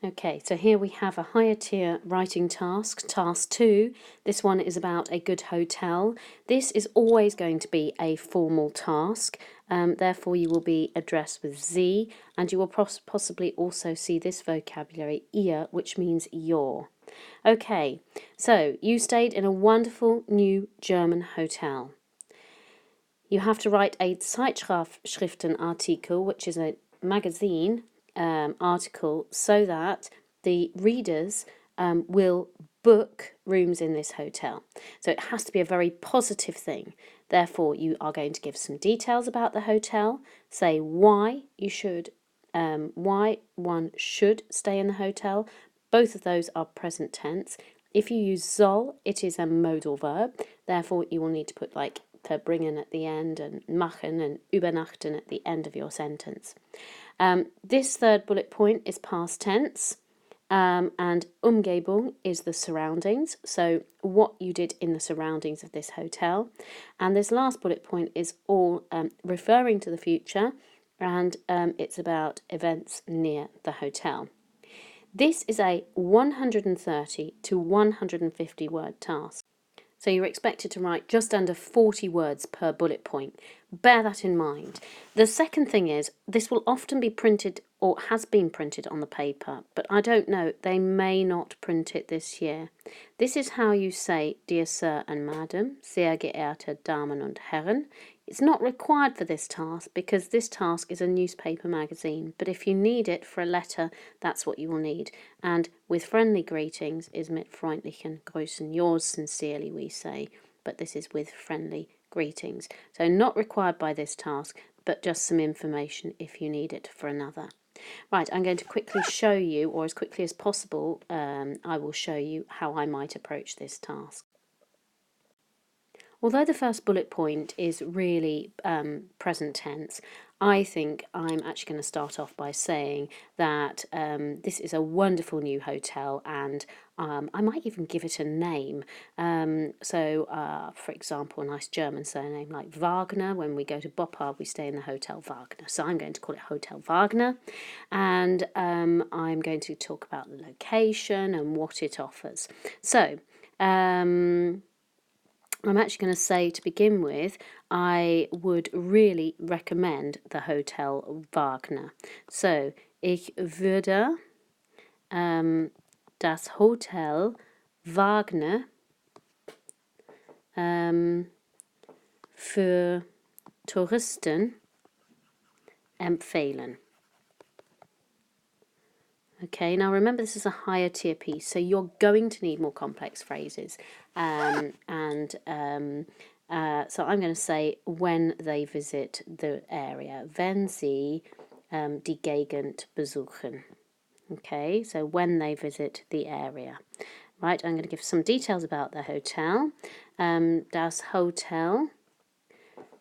Okay, so here we have a higher tier writing task, task 2. This one is about a good hotel. This is always going to be a formal task, therefore you will be addressed with Sie, and you will possibly also see this vocabulary, ihr, which means your. Okay, so you stayed in a wonderful new German hotel. You have to write a Zeitschriftenartikel, which is a magazine article, so that the readers will book rooms in this hotel. So it has to be a very positive thing. Therefore, you are going to give some details about the hotel, say why one should stay in the hotel. Both of those are present tense. If you use soll, it is a modal verb. Therefore, you will need to put like verbringen at the end and machen and übernachten at the end of your sentence. This third bullet point is past tense, and Umgebung is the surroundings, so what you did in the surroundings of this hotel. And this last bullet point is all referring to the future, and it's about events near the hotel. This is a 130 to 150 word task. So you're expected to write just under 40 words per bullet point. Bear that in mind. The second thing is, this will often be printed or has been printed on the paper, but I don't know, they may not print it this year. This is how you say, dear sir and madam, sehr geehrte Damen und Herren. It's not required for this task because this task is a newspaper magazine, but if you need it for a letter, that's what you will need. And with friendly greetings is mit freundlichen Grüßen, yours sincerely we say, but this is with friendly greetings. So not required by this task, but just some information if you need it for another. Right, I'm going to quickly show you, or as quickly as possible, I will show you how I might approach this task. Although the first bullet point is really present tense, I think I'm actually going to start off by saying that this is a wonderful new hotel, and I might even give it a name. For example, a nice German surname like Wagner. When we go to Boppard, we stay in the Hotel Wagner. So I'm going to call it Hotel Wagner, and I'm going to talk about the location and what it offers. So I'm actually going to say, to begin with, I would really recommend the Hotel Wagner. So, ich würde das Hotel Wagner für Touristen empfehlen. Okay, now remember this is a higher tier piece, so you're going to need more complex phrases. So I'm going to say when they visit the area, wenn sie die Gegend besuchen. Okay, so when they visit the area. Right, I'm going to give some details about the hotel. Das Hotel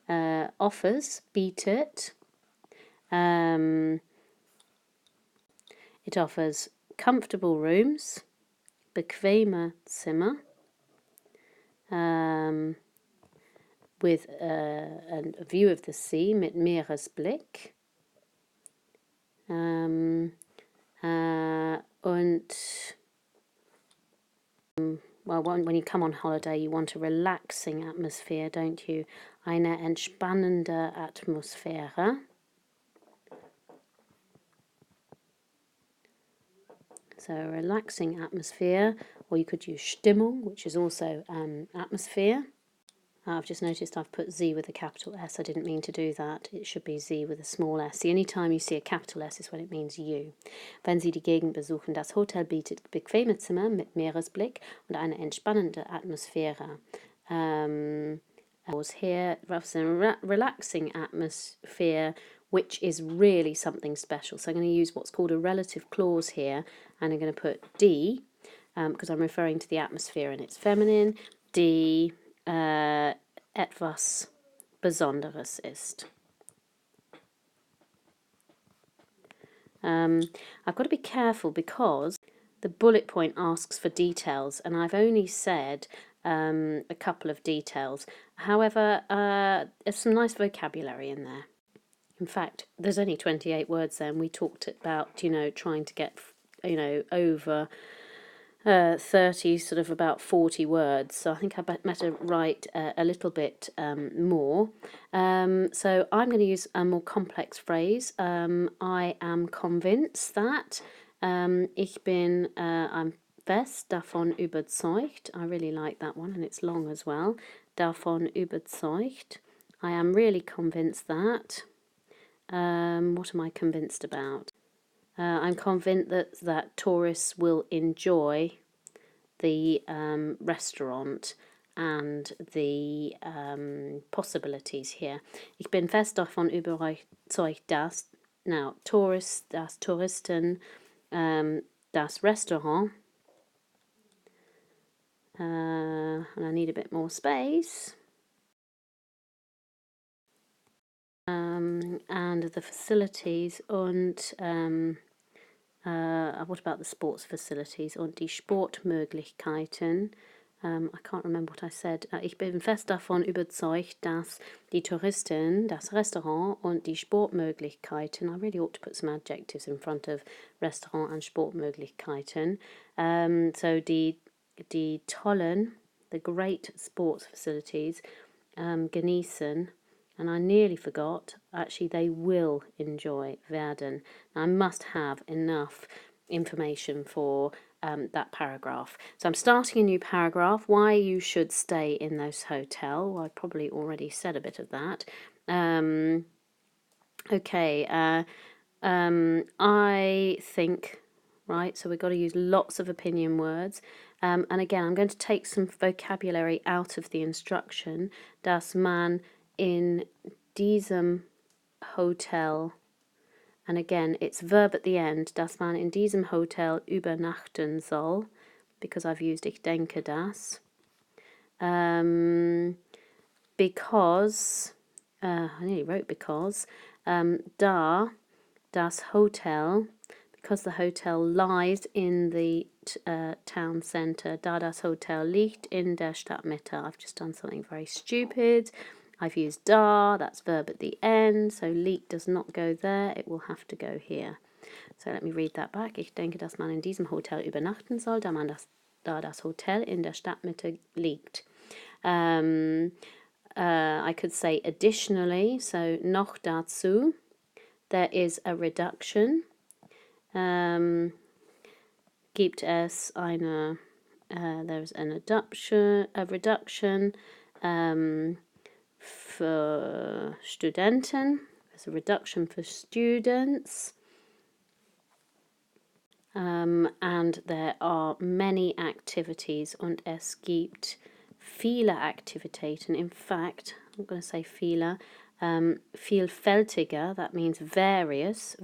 offers, bietet, it offers comfortable rooms, bequeme Zimmer, with a view of the sea, mit Meeresblick. Well, when you come on holiday, you want a relaxing atmosphere, don't you? Eine entspannende Atmosphäre. So a relaxing atmosphere, or you could use Stimmung, which is also atmosphere. I've just noticed I've put Z with a capital S. I didn't mean to do that. It should be Z with a small s. The only time you see a capital S is when it means you. Wenn Sie die Gegend besuchen, das Hotel bietet bequeme Zimmer mit Meeresblick und eine entspannende Atmosphäre. Here, a relaxing atmosphere, which is really something special. So I'm going to use what's called a relative clause here, and I'm going to put D, because I'm referring to the atmosphere and it's feminine. D etwas Besonderes ist. I've got to be careful because the bullet point asks for details, and I've only said a couple of details. However, there's some nice vocabulary in there. In fact, there's only 28 words there, and we talked about, trying to get over 30, sort of about 40 words. So I think I better write a little bit more. So I'm going to use a more complex phrase. I am convinced that. I'm fest davon überzeugt. I really like that one, and it's long as well. Davon überzeugt. I am really convinced that. What am I convinced about? I'm convinced that tourists will enjoy the restaurant and the possibilities here. Ich bin fest davon überzeugt, dass, now, tourists, das Touristen, das Restaurant, and I need a bit more space, and the facilities und what about the sports facilities und die Sportmöglichkeiten? I can't remember what I said. Ich bin fest davon überzeugt, dass die Touristen, das Restaurant und die Sportmöglichkeiten, I really ought to put some adjectives in front of Restaurant and Sportmöglichkeiten. So die tollen, the great sports facilities genießen. And I nearly forgot, actually they will enjoy werden. Now, I must have enough information for that paragraph. So I'm starting a new paragraph, why you should stay in this hotel. Well, I probably already said a bit of that. I think, right, so we've got to use lots of opinion words. And again, I'm going to take some vocabulary out of the instruction. Das man in diesem Hotel, and again it's verb at the end, dass man in diesem Hotel übernachten soll, because I've used ich denke das. Because, I nearly wrote because, da, das Hotel, because the hotel lies in the town centre, da das Hotel liegt in der Stadtmitte. I've just done something very stupid. I've used da, that's verb at the end, so liegt does not go there, it will have to go here. So let me read that back. Ich denke, dass man in diesem Hotel übernachten soll, da das Hotel in der Stadtmitte liegt. I could say additionally, so noch dazu, there is a reduction. Gibt es eine, there's a reduction for Studenten. There's a reduction for students. And there are many activities und es gibt viele Aktivitäten. In fact, I'm going to say viele, vielfältiger, that means various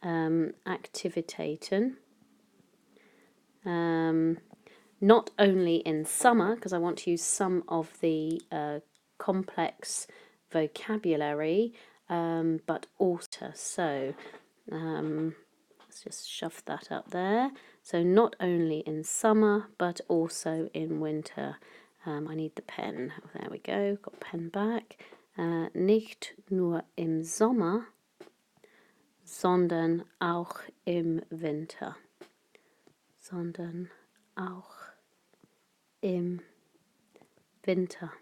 Aktivitäten. Not only in summer, because I want to use some of the complex vocabulary, but also, so let's just shove that up there. So not only in summer, but also in winter. I need the pen. Oh, there we go, got pen back. Nicht nur im Sommer, sondern auch im Winter. Sondern auch im Winter.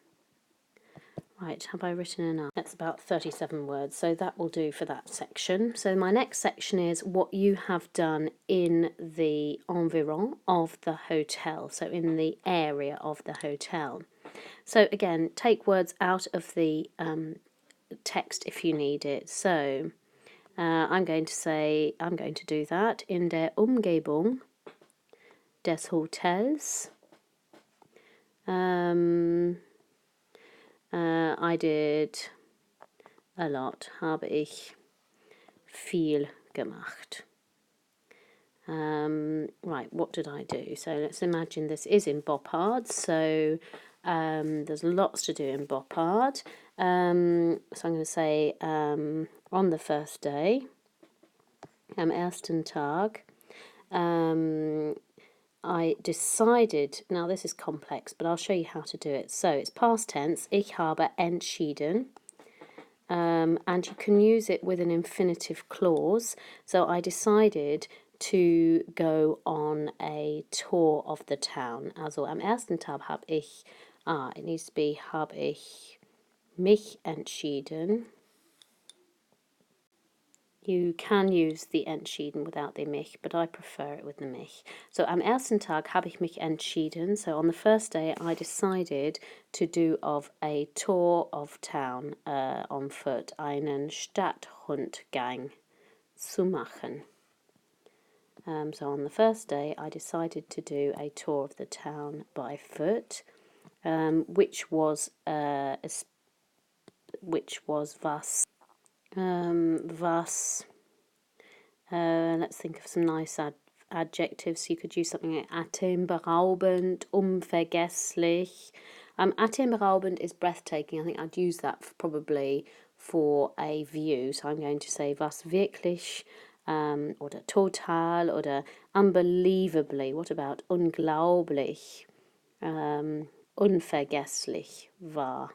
Right, have I written enough? That's about 37 words, so that will do for that section. So my next section is what you have done in the environ of the hotel, so in the area of the hotel. So again, take words out of the text if you need it. So I'm going to do that. In der Umgebung des Hotels. I did a lot. Habe ich viel gemacht. Right, what did I do? So let's imagine this is in Boppard. So there's lots to do in Boppard. So I'm going to say on the first day, am ersten Tag, I decided, now this is complex, but I'll show you how to do it. So it's past tense, ich habe entschieden. and you can use it with an infinitive clause. So I decided to go on a tour of the town. Also am ersten Tag habe ich, it needs to be habe ich mich entschieden. You can use the entschieden without the mich, but I prefer it with the mich. So am ersten Tag habe ich mich entschieden. So on the first day, I decided to do of a tour of town on foot, einen Stadtrundgang zu machen. So on the first day, I decided to do a tour of the town by foot, which was was was. Let's think of some nice adjectives. You could use something like atemberaubend, unvergesslich. Atemberaubend is breathtaking. I think I'd use that probably for a view. So I'm going to say was wirklich, oder total, oder unbelievably. What about unglaublich? Unvergesslich war.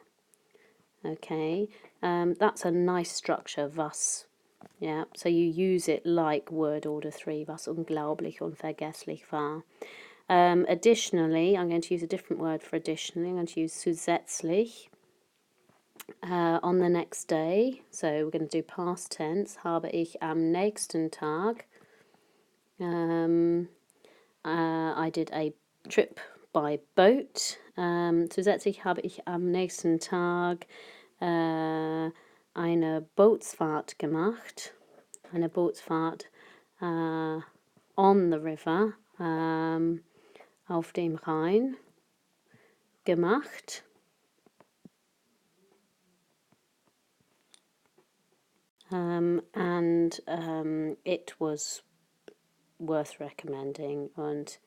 Okay, that's a nice structure, was. Yeah, so you use it like word order 3, was unglaublich unvergesslich war. Additionally, I'm going to use a different word for additionally. I'm going to use zusätzlich on the next day. So we're going to do past tense. Habe ich am nächsten Tag. I did a trip by boat. Zusätzlich habe ich am nächsten Tag eine Bootsfahrt gemacht. Eine Bootsfahrt on the river, auf dem Rhein gemacht. And it was worth recommending, and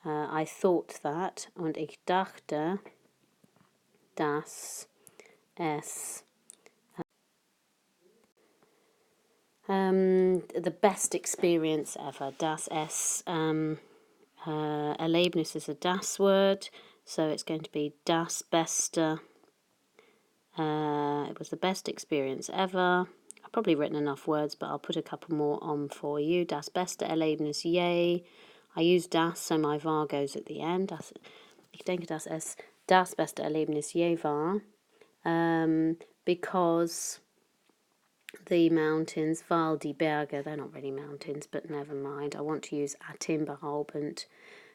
I thought that, und ich dachte, dass es the best experience ever. Das es Erlebnis is a das word, so it's going to be das Beste. It was the best experience ever. I've probably written enough words, but I'll put a couple more on for you. Das beste Erlebnis je. I use das, so my var goes at the end. Ich denke, dass es das beste Erlebnis je war. Because the mountains, Val die Berge, they're not really mountains, but never mind. I want to use atemberaubend,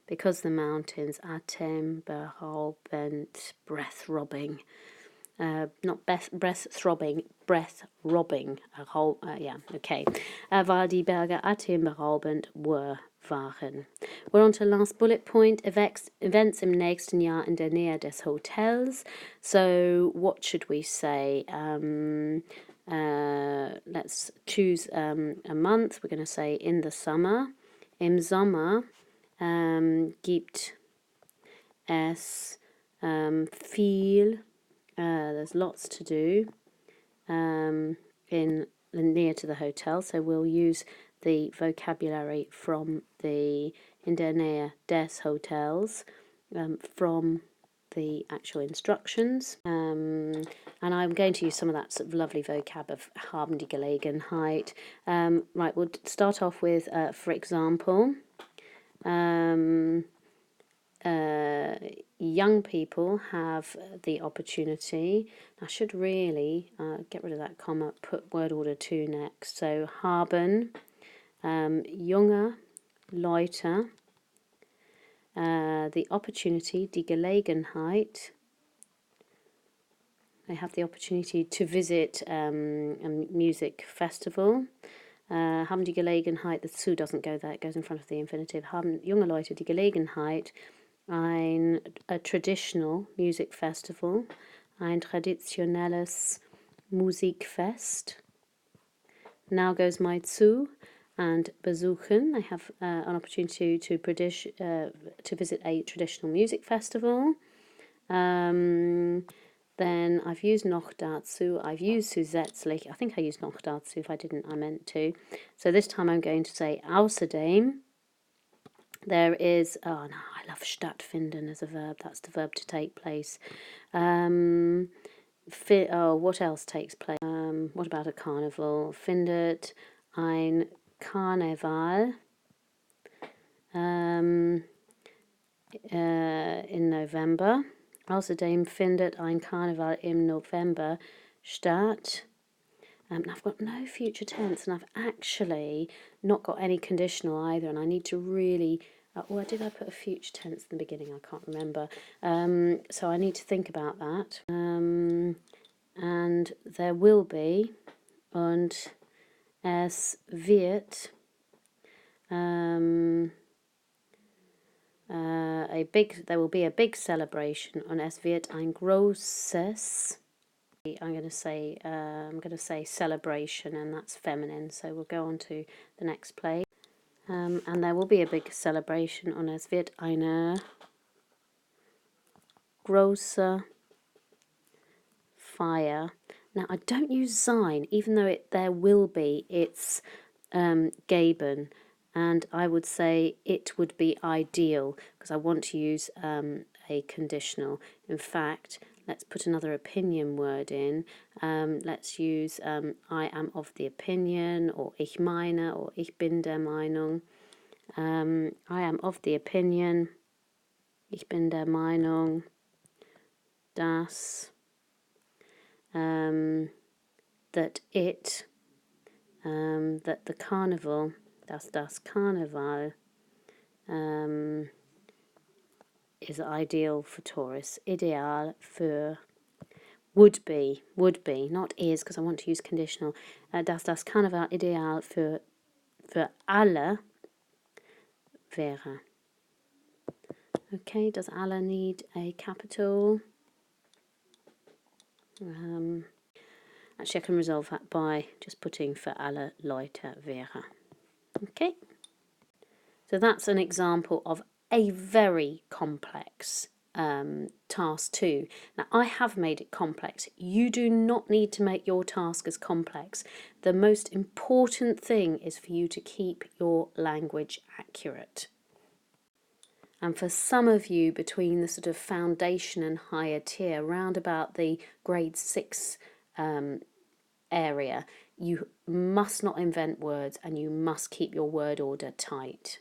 because the mountains, atemberaubend, breath-robbing. Not breath throbbing, breath robbing. Yeah, okay. Weil die Berge atemberaubend waren. We're on to last bullet point, events im nächsten Jahr in der Nähe des Hotels. So what should we say? Let's choose a month. We're going to say in the summer. Im Sommer gibt es viel. There's lots to do near to the hotel, so we'll use the vocabulary from the in der Nähe des Hotels from the actual instructions, and I'm going to use some of that sort of lovely vocab of haben die Gelegenheit. Right, we'll start off with, for example, young people have the opportunity. I should really get rid of that comma, put word order 2 next. So haben junge Leute the opportunity, die Gelegenheit. They have the opportunity to visit a music festival. Haben die Gelegenheit, the zu doesn't go there, it goes in front of the infinitive. Haben junge Leute die Gelegenheit, a traditional music festival, ein traditionelles Musikfest. Now goes my zu and besuchen. I have an opportunity to visit a traditional music festival. Then I've used noch dazu, I've used zusätzlich. I think I used noch dazu. If I didn't, I meant to. So this time I'm going to say außerdem. There is, oh no, I love stattfinden as a verb. That's the verb to take place. What else takes place? What about a carnival? Findet ein Karneval in November. Außerdem findet ein Karneval im November statt. I've got no future tense, and I've actually not got any conditional either, and I need to really... did I put a future tense in the beginning? I can't remember. So I need to think about that. And there will be, und es wird, there will be a big celebration, und es wird ein großes... I'm going to say celebration, and that's feminine, so we'll go on to the next play. And there will be a big celebration, und es wird eine große Feier. Now, I don't use sein, even though there will be, it's geben, and I would say it would be ideal, because I want to use a conditional. In fact, let's put another opinion word in. Let's use I am of the opinion, or ich meine, or ich bin der Meinung. I am of the opinion, ich bin der Meinung, dass that the carnival, das Carnival, is ideal for tourists. Ideal für, would be, not is, because I want to use conditional. Das Carnival ideal für alle wäre. Okay, does alle need a capital? Actually, I can resolve that by just putting für alle Leute wäre. Okay, so that's an example of a very complex task 2. Now, I have made it complex. You do not need to make your task as complex. The most important thing is for you to keep your language accurate. And for some of you, between the sort of foundation and higher tier, round about the grade 6 area, you must not invent words, and you must keep your word order tight.